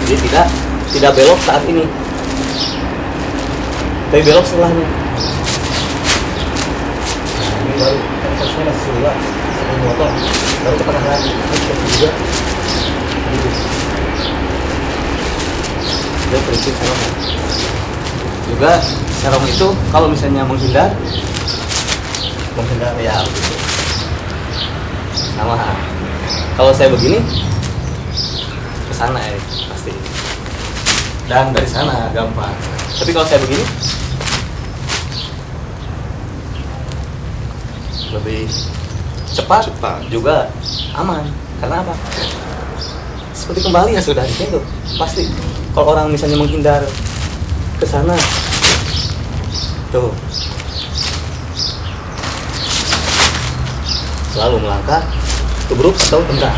Jadi tidak belok saat ini, tapi belok setelahnya. Nah, ini baru kasusnya masih dua sebelum motor, baru ke tengah lagi. Ini juga gitu. Dia prinsip serong. Juga serong itu kalau misalnya menghindar ya gitu. Sama. Kalau saya begini ke sana ya pasti. Dan dari sana gampang. Tapi kalau saya begini lebih cepat juga aman. Karena apa? Seperti kembali ya sudah itu pasti. Kalau orang misalnya menghindar ke sana, tuh selalu melangkah tubruk atau tendang.